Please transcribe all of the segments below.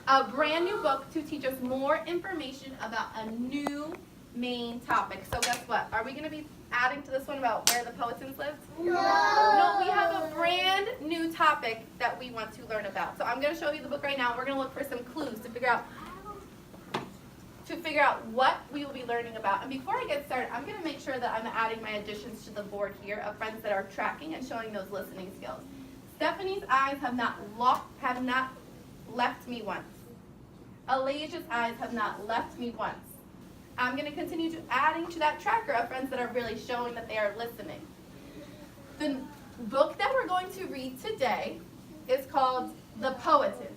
a brand new book to teach us more information about a new main topic. So guess what? Are we going to be adding to this one about where the Powhatans lived? No. No, we have a brand new topic that we want to learn about. So I'm going to show you the book right now. We're going to look for some clues to figure out what we will be learning about. And before I get started, I'm going to make sure that I'm adding my additions to the board here of friends that are tracking and showing those listening skills. Stephanie's eyes have not left me once. Alasia's eyes have not left me once. I'm going to continue to adding to that tracker of friends that are really showing that they are listening. The book that we're going to read today is called The Powhatan.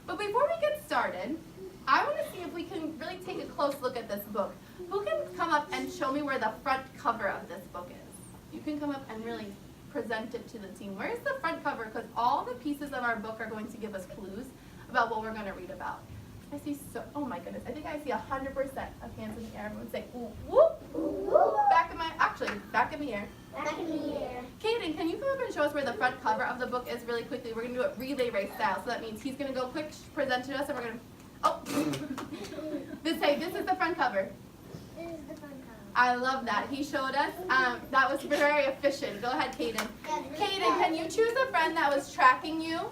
But before we get started, I want to see if we can really take a close look at this book. Who can come up and show me where the front cover of this book is? You can come up and really present it to the team. Where is the front cover? Because all the pieces of our book are going to give us clues about what we're going to read about. I see oh my goodness, I think I see 100% of hands in the air. Everyone say, ooh, whoop. Back in the air. Back in the air. Kaden, can you come up and show us where the front cover of the book is really quickly? We're going to do it relay race style. So that means he's going to go quick, present to us, and we're going to, this is the front cover. This is the front cover. I love that. He showed us. That was very efficient. Go ahead, Kaden. Kaden, can you choose a friend that was tracking you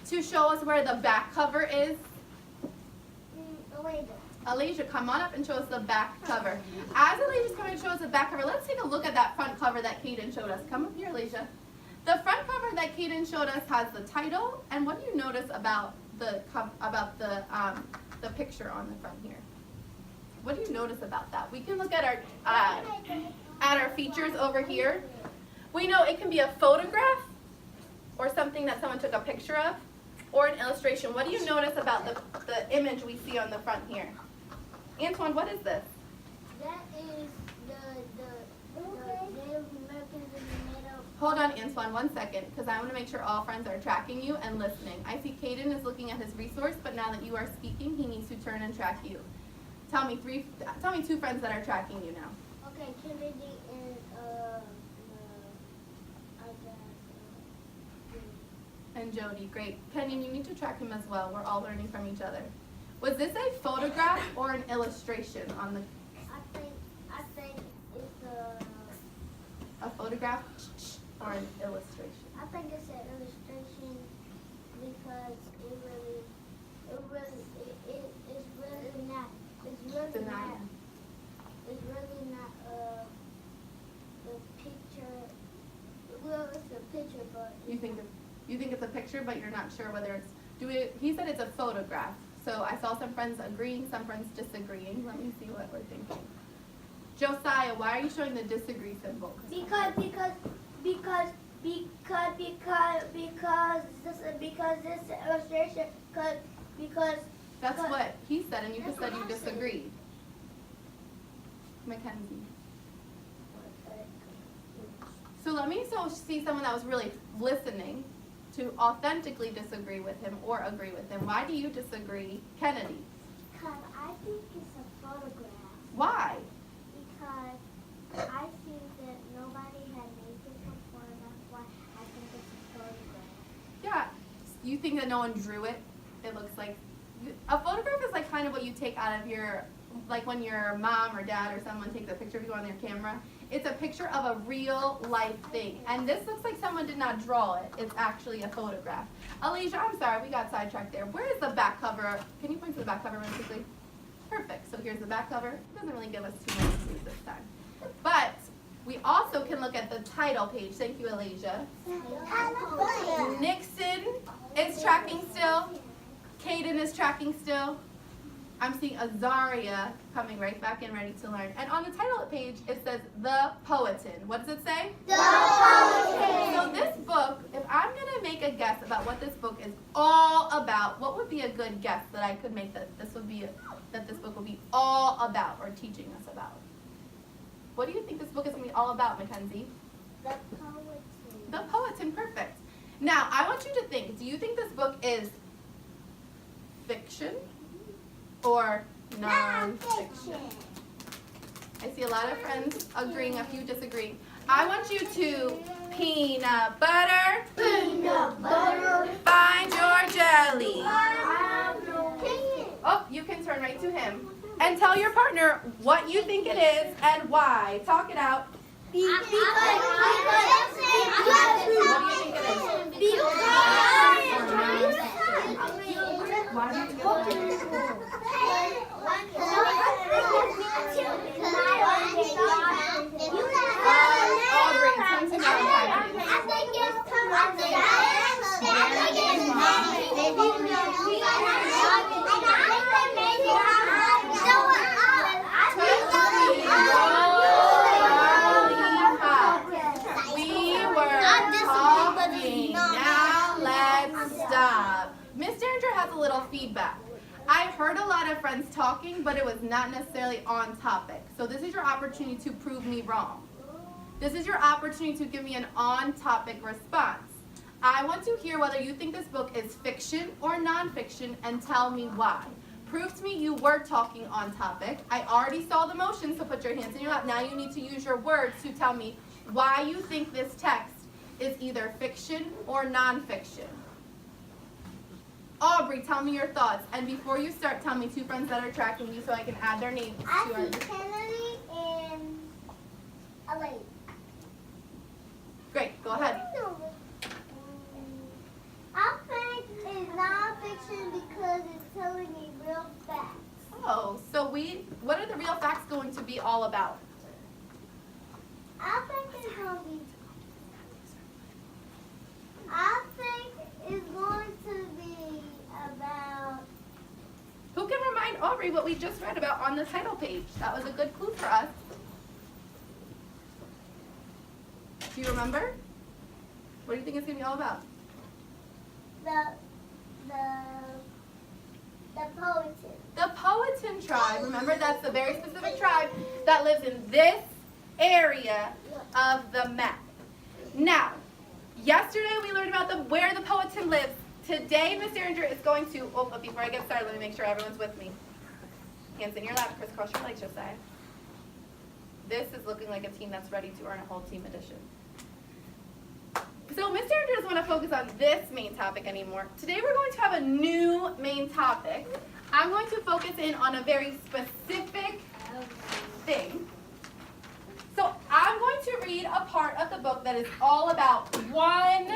to show us where the back cover is? Alasia, come on up and show us the back cover. As Alasia's coming to show us the back cover, let's take a look at that front cover that Kaden showed us. Come up here, Alasia. The front cover that Kaden showed us has the title, and what do you notice about the picture on the front here? What do you notice about that? We can look at our features over here. We know it can be a photograph or something that someone took a picture of, or an illustration. What do you notice about the image we see on the front here? Antoine, what is this? That is the Native Americans in the middle. Hold on, Antoine, 1 second, because I want to make sure all friends are tracking you and listening. I see Kaden is looking at his resource, but now that you are speaking, he needs to turn and track you. Tell me two friends that are tracking you now. Okay, Kennedy And Jody, great. Kenyon, you need to track him as well. We're all learning from each other. Was this a photograph or an illustration on the? I think it's a photograph or an illustration. I think it's an illustration because it's really not the picture. Well, it's a picture, but You think it's a picture, but you're not sure whether it's. He said it's a photograph. So I saw some friends agreeing, some friends disagreeing. Let me see what we're thinking. Josiah, why are you showing the disagree symbol? Because this illustration because that's what he said, and you just said you disagreed. Mackenzie. So let me see someone that was really listening to authentically disagree with him or agree with him. Why do you disagree, Kennedy? Because I think it's a photograph. Why? Because I think that nobody had made this before, that's why I think it's a photograph. Yeah. You think that no one drew it? It looks like a photograph is like kind of what you take out of your, like when your mom or dad or someone takes a picture of you on their camera. It's a picture of a real life thing. And this looks like someone did not draw it. It's actually a photograph. Alicia, I'm sorry, we got sidetracked there. Where is the back cover? Can you point to the back cover really quickly? Perfect. So here's the back cover. It doesn't really give us too many clues this time. But we also can look at the title page. Thank you, Alicia. Nixon is tracking still. Kaden is tracking still. I'm seeing Azaria coming right back in, ready to learn. And on the title page, it says The Powhatan. What does it say? The Powhatan. So this book, if I'm going to make a guess about what this book is all about, what would be a good guess that I could make that this book will be all about or teaching us about? What do you think this book is going to be all about, Mackenzie? The Powhatan. The Powhatan, perfect. Now, I want you to think, do you think this book is fiction or non-fiction? I see a lot of friends agreeing, a few disagreeing. I want you to peanut butter, Peanut butter. find your jelly. I have no him. And tell your partner what you think it is and why. Talk it out. What do you think it is? Why do you think it Aubrey, turn to We were talking. Now let's stop. Miss Derringer has a little feedback. I heard a lot of friends talking, but it was not necessarily on topic. So this is your opportunity to prove me wrong. This is your opportunity to give me an on-topic response. I want to hear whether you think this book is fiction or nonfiction and tell me why. Prove to me you were talking on topic. I already saw the motion, so put your hands in your lap. Now you need to use your words to tell me why you think this text is either fiction or nonfiction. Aubrey, tell me your thoughts. And before you start, tell me two friends that are tracking you so I can add their names to our... I see Kennedy and Elaine. Great, go ahead. I think it's nonfiction because it's telling me real facts. Oh, so what are the real facts going to be all about? I think it's going to be about. Who can remind Aubrey what we just read about on the title page? That was a good clue for us. Do you remember? What do you think it's going to be all about? The Powhatan. The Powhatan tribe. Remember, that's the very specific tribe that lives in this area of the map. Now, yesterday we learned about where the Powhatan lives. Today, Miss Derringer is going to, but before I get started, let me make sure everyone's with me. Hands in your lap, crisscross your legs, Josiah. This is looking like a team that's ready to earn a whole team edition. So Miss Derringer doesn't want to focus on this main topic anymore. Today we're going to have a new main topic. I'm going to focus in on a very specific thing. So I'm going to read a part of the book that is all about one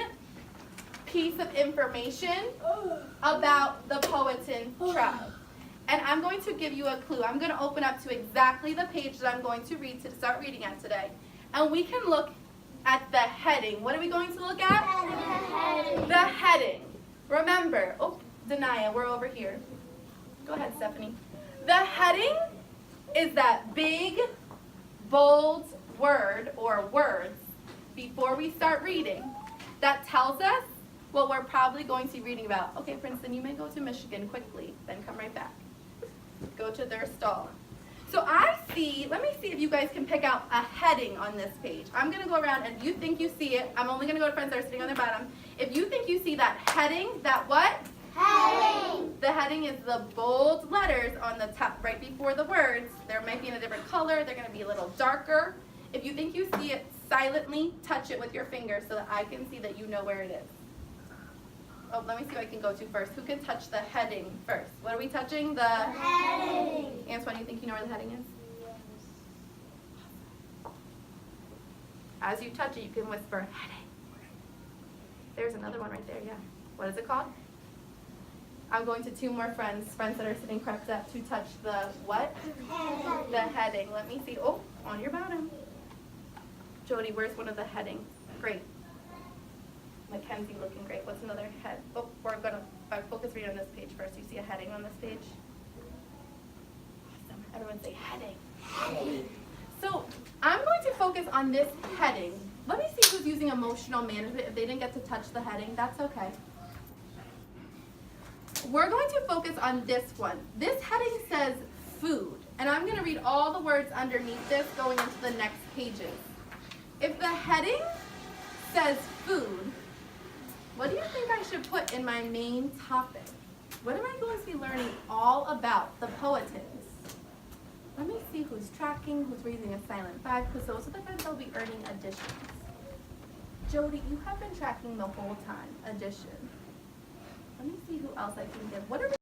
piece of information about the Powhatan tribe. And I'm going to give you a clue. I'm going to open up to exactly the page that I'm going to read to start reading at today. And we can look at the heading. What are we going to look at? The heading. Remember, Denia, we're over here. Go ahead, Stephanie. The heading is that big, bold word or words before we start reading that tells us what we're probably going to be reading about. Okay, Princeton, you may go to Michigan quickly, then come right back. Go to their stall. So I see, let me see if you guys can pick out a heading on this page. I'm going to go around and you think you see it. I'm only going to go to friends that are sitting on their bottom. If you think you see that heading, that what? Heading. The heading is the bold letters on the top right before the words. They might be in a different color. They're going to be a little darker. If you think you see it, silently touch it with your finger so that I can see that you know where it is. Oh, let me see who I can go to first. Who can touch the heading first? What are we touching? The Heading. Antoine, you think you know where the heading is? As you touch it, you can whisper, heading. There's another one right there, yeah. What is it called? I'm going to two more friends that are sitting crept up to touch the what? Heading. The heading. Let me see. Oh, on your bottom. Jody, where's one of the headings? Great. Mackenzie looking great. What's another head? Oh, we're going to focus read on this page first. You see a heading on this page? Awesome. Everyone say heading. Heading. So I'm going to focus on this heading. Let me see who's using emotional management. If they didn't get to touch the heading, that's okay. We're going to focus on this one. This heading says food. And I'm going to read all the words underneath this going into the next pages. If the heading says food, what do you think I should put in my main topic? What am I going to be learning all about the Powhatans? Let me see who's tracking, who's raising a silent 5, because those are the friends that will be earning additions. Jody, you have been tracking the whole time, addition. Let me see who else I can give. What are we